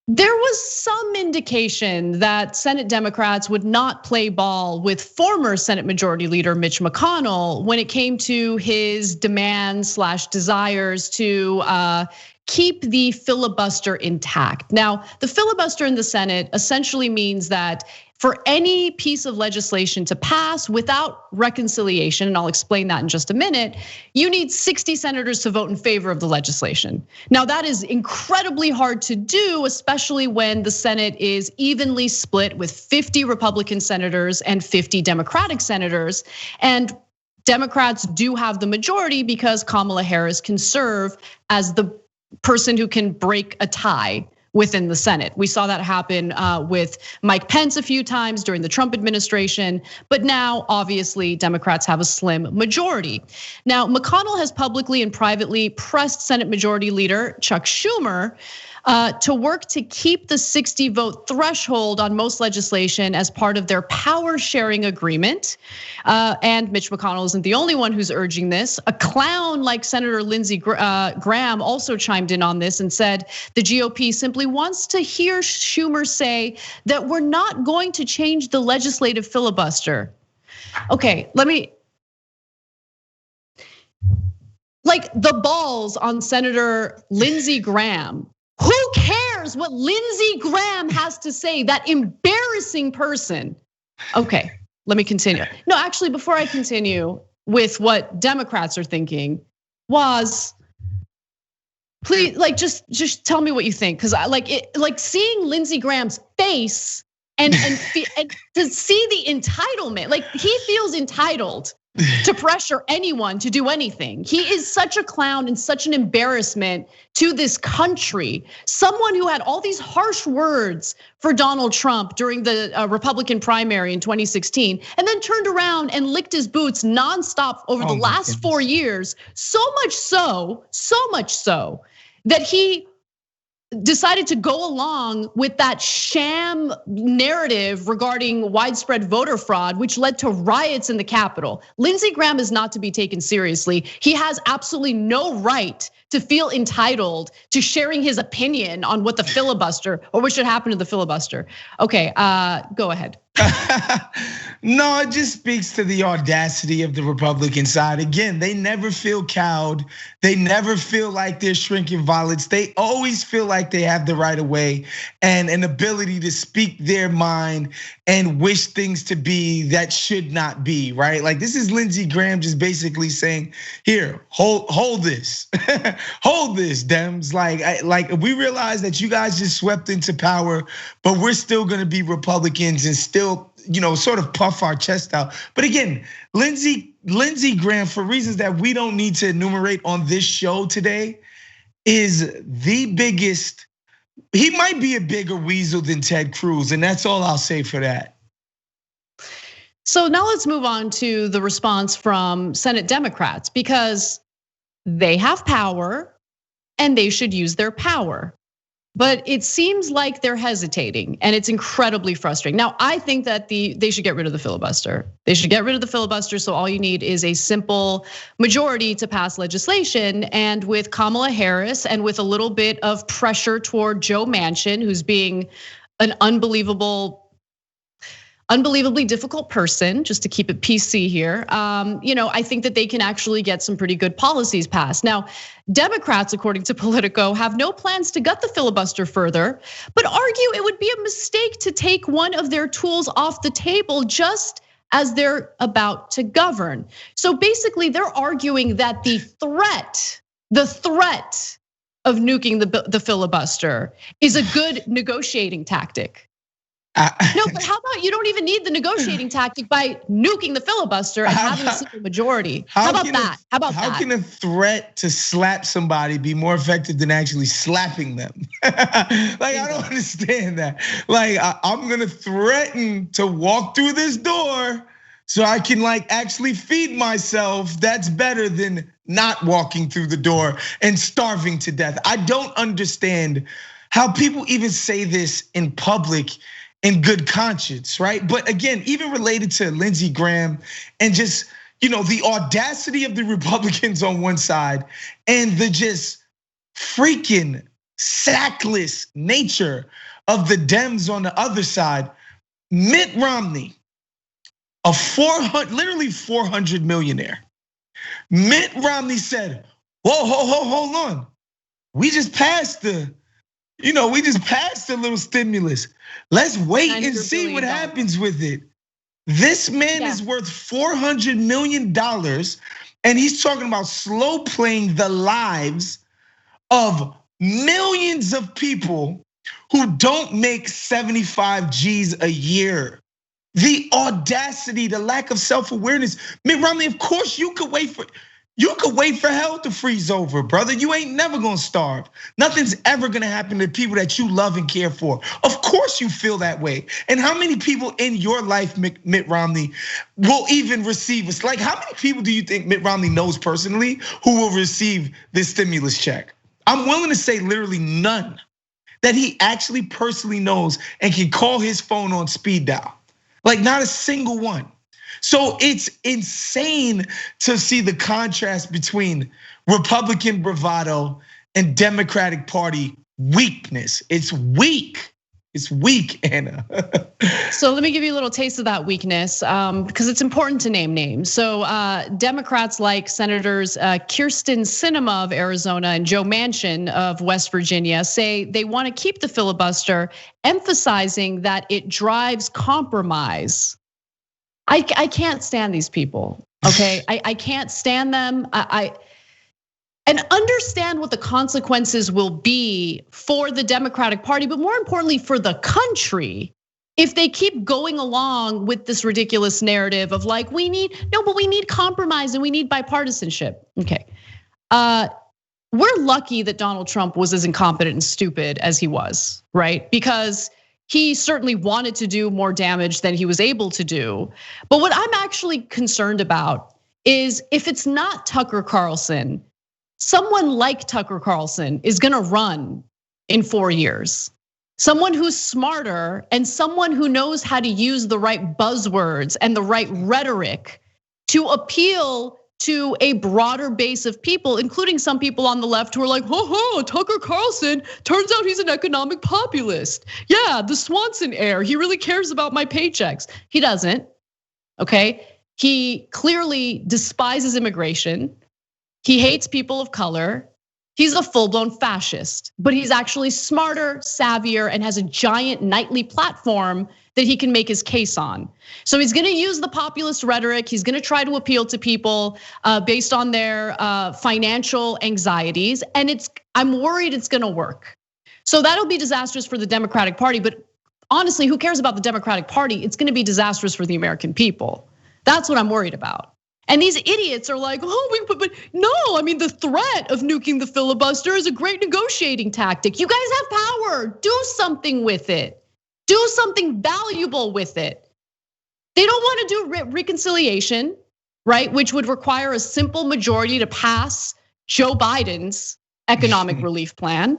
There was some indication that Senate Democrats would not play ball with former Senate Majority Leader Mitch McConnell when it came to his demands / desires to keep the filibuster intact. Now, the filibuster in the Senate essentially means that for any piece of legislation to pass without reconciliation, and I'll explain that in just a minute, you need 60 senators to vote in favor of the legislation. Now, that is incredibly hard to do, especially when the Senate is evenly split with 50 Republican senators and 50 Democratic senators. And Democrats do have the majority because Kamala Harris can serve as the person who can break a tie within the Senate. We saw that happen with Mike Pence a few times during the Trump administration, but now obviously Democrats have a slim majority. Now, McConnell has publicly and privately pressed Senate Majority Leader Chuck Schumer to work to keep the 60 vote threshold on most legislation as part of their power sharing agreement. And Mitch McConnell isn't the only one who's urging this. A clown like Senator Lindsey Graham also chimed in on this and said the GOP simply wants to hear Schumer say that we're not going to change the legislative filibuster. Okay, like the balls on Senator Lindsey Graham. Who cares what Lindsey Graham has to say, that embarrassing person? Okay, let me continue. No, actually, before I continue with what Democrats are thinking, please, like, just tell me what you think, because I like seeing Lindsey Graham's face and to see the entitlement. Like, he feels entitled to pressure anyone to do anything. He is such a clown and such an embarrassment to this country. Someone who had all these harsh words for Donald Trump during the Republican primary in 2016, and then turned around and licked his boots nonstop over the last 4 years. So much so that he decided to go along with that sham narrative regarding widespread voter fraud, which led to riots in the Capitol. Lindsey Graham is not to be taken seriously. He has absolutely no right to feel entitled to sharing his opinion on what the filibuster or what should happen to the filibuster. Okay, go ahead. No, it just speaks to the audacity of the Republican side. Again, they never feel cowed. They never feel like they're shrinking violets. They always feel like they have the right of way and an ability to speak their mind and wish things to be that should not be, right? Like, this is Lindsey Graham just basically saying, here, hold this. Hold this, Dems. Like we realize that you guys just swept into power, but we're still gonna be Republicans and still, sort of puff our chest out. But again, Lindsey Graham, for reasons that we don't need to enumerate on this show today, is the biggest. He might be a bigger weasel than Ted Cruz, and that's all I'll say for that. So now let's move on to the response from Senate Democrats, because they have power and they should use their power. But it seems like they're hesitating, and it's incredibly frustrating. Now, I think that they should get rid of the filibuster. They should get rid of the filibuster, so all you need is a simple majority to pass legislation. And with Kamala Harris and with a little bit of pressure toward Joe Manchin, who's being an unbelievably difficult person, just to keep it PC here. I think that they can actually get some pretty good policies passed. Now, Democrats, according to Politico, have no plans to gut the filibuster further, but argue it would be a mistake to take one of their tools off the table just as they're about to govern. So basically, they're arguing that the threat of nuking the filibuster is a good negotiating tactic. No, but how about you don't even need the negotiating tactic by nuking the filibuster and having a simple majority? How about that? How can a threat to slap somebody be more effective than actually slapping them? I don't understand that. I'm gonna threaten to walk through this door so I can actually feed myself. That's better than not walking through the door and starving to death. I don't understand how people even say this in public in good conscience, right? But again, even related to Lindsey Graham and just, the audacity of the Republicans on one side and the just freaking sackless nature of the Dems on the other side, Mitt Romney, literally 400 millionaire. Mitt Romney said, whoa, hold on. We just passed the little stimulus. Let's wait and see what happens with it. This man is worth $400 million, and he's talking about slow playing the lives of millions of people who don't make 75 G's a year. The audacity, the lack of self-awareness. Mitt Romney, of course you could wait for hell to freeze over, brother. You ain't never gonna starve. Nothing's ever gonna happen to people that you love and care for. Of course you feel that way. And how many people in your life, Mitt Romney, will even receive this? Like, how many people do you think Mitt Romney knows personally who will receive this stimulus check? I'm willing to say literally none that he actually personally knows and can call his phone on speed dial. Like, not a single one. So it's insane to see the contrast between Republican bravado and Democratic Party weakness. It's weak. It's weak, Anna. So let me give you a little taste of that weakness, because it's important to name names. So Democrats like Senators Kyrsten Sinema of Arizona and Joe Manchin of West Virginia say they want to keep the filibuster, emphasizing that it drives compromise. I can't stand these people, okay? I can't stand them. And understand what the consequences will be for the Democratic Party, but more importantly for the country, if they keep going along with this ridiculous narrative of like, we need compromise and we need bipartisanship. Okay, we're lucky that Donald Trump was as incompetent and stupid as he was, right? Because he certainly wanted to do more damage than he was able to do. But what I'm actually concerned about is if it's not Tucker Carlson, someone like Tucker Carlson is gonna run in 4 years. Someone who's smarter and someone who knows how to use the right buzzwords and the right rhetoric to appeal to a broader base of people, including some people on the left who are like, Tucker Carlson, turns out he's an economic populist. Yeah, the Swanson heir, he really cares about my paychecks. He doesn't, okay? He clearly despises immigration. He hates people of color. He's a full-blown fascist, but he's actually smarter, savvier, and has a giant nightly platform that he can make his case on. So he's gonna use the populist rhetoric. He's gonna try to appeal to people based on their financial anxieties. And I'm worried it's gonna work. So that'll be disastrous for the Democratic Party, but honestly, who cares about the Democratic Party? It's gonna be disastrous for the American people. That's what I'm worried about. And these idiots are like, but no, I mean, the threat of nuking the filibuster is a great negotiating tactic. You guys have power, do something with it. Do something valuable with it. They don't want to do reconciliation, right? Which would require a simple majority to pass Joe Biden's economic relief plan.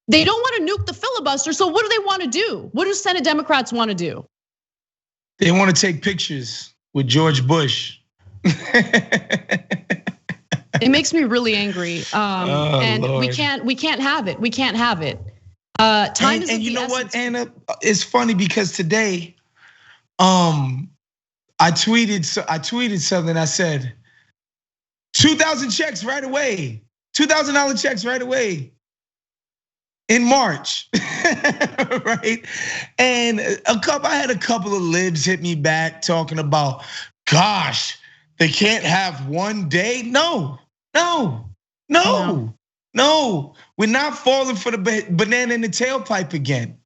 They don't want to nuke the filibuster, so what do they want to do? What do Senate Democrats want to do? They want to take pictures with George Bush. It makes me really angry, and Lord. we can't have it. We can't have it. Time is and you know what, Anna? It's funny because today, I tweeted something. I said, 2,000 checks right away, $2,000 checks right away in March, right? And I had a couple of libs hit me back talking about, gosh, they can't have one day. No. We're not falling for the banana in the tailpipe again.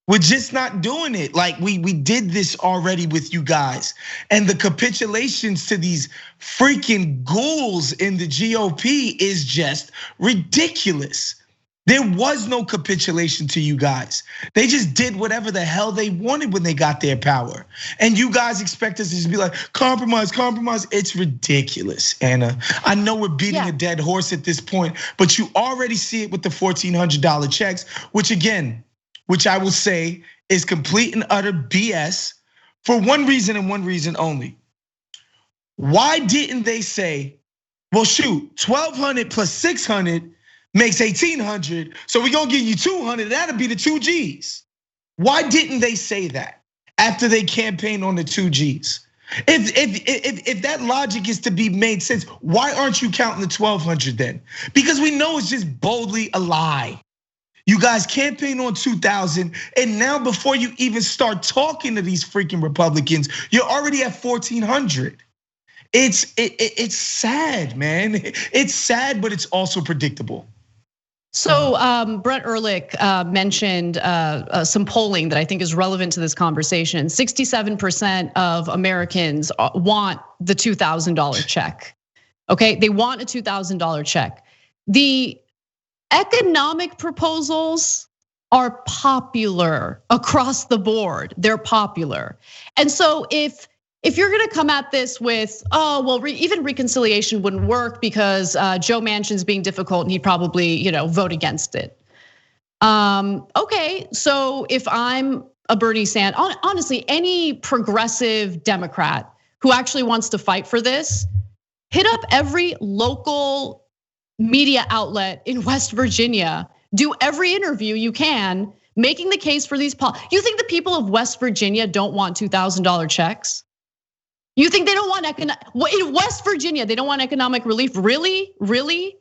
We're just not doing it. Like we did this already with you guys. And the capitulations to these freaking ghouls in the GOP is just ridiculous. There was no capitulation to you guys. They just did whatever the hell they wanted when they got their power. And you guys expect us to just be like, compromise. It's ridiculous, Anna. I know we're beating a dead horse at this point, but you already see it with the $1,400 checks, which I will say is complete and utter BS for one reason and one reason only. Why didn't they say, well, shoot, 1,200 plus 600 makes 1,800, so we're gonna give you 200, that'll be the 2 Gs. Why didn't they say that after they campaigned on the 2 Gs? If that logic is to be made sense, why aren't you counting the 1,200 then? Because we know it's just boldly a lie. You guys campaign on 2,000, and now before you even start talking to these freaking Republicans, you're already at 1,400. It's sad, man. It's sad, but it's also predictable. So Brett Ehrlich mentioned some polling that I think is relevant to this conversation. 67% of Americans want the $2,000 check. Okay, they want a $2,000 check. The economic proposals are popular across the board. They're popular. And so if you're gonna come at this with, well, even reconciliation wouldn't work because Joe Manchin's being difficult and he'd probably, vote against it. Okay, so if I'm a Bernie Sanders, honestly, any progressive Democrat who actually wants to fight for this, hit up every local media outlet in West Virginia, do every interview you can, making the case for these You think the people of West Virginia don't want $2,000 checks? You think they don't want in West Virginia, they don't want economic relief? Really? Really?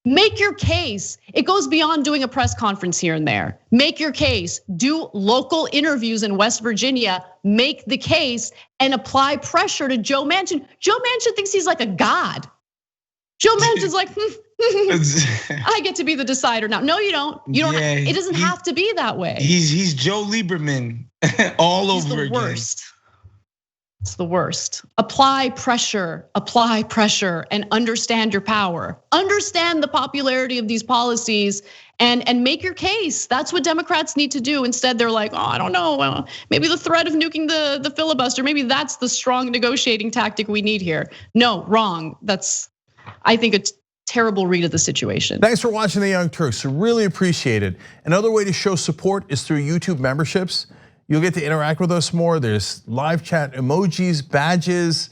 Make your case. It goes beyond doing a press conference here and there. Make your case, do local interviews in West Virginia, make the case and apply pressure to Joe Manchin. Joe Manchin thinks he's like a god. Joe Manchin's like, I get to be the decider now. No, you don't. You don't. It doesn't have to be that way. He's Joe Lieberman all over again. Worst. It's the worst. Apply pressure, and understand your power. Understand the popularity of these policies and make your case. That's what Democrats need to do. Instead, they're like, I don't know, maybe the threat of nuking the filibuster, maybe that's the strong negotiating tactic we need here. No, wrong. That's, I think, a terrible read of the situation. Thanks for watching The Young Turks. Really appreciate it. Another way to show support is through YouTube memberships. You'll get to interact with us more. There's live chat emojis, badges.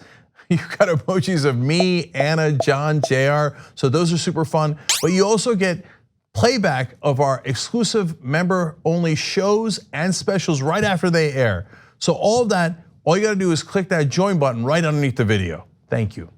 You've got emojis of me, Anna, John, JR. So those are super fun. But you also get playback of our exclusive member-only shows and specials right after they air. So all of that, all you gotta do is click that join button right underneath the video. Thank you.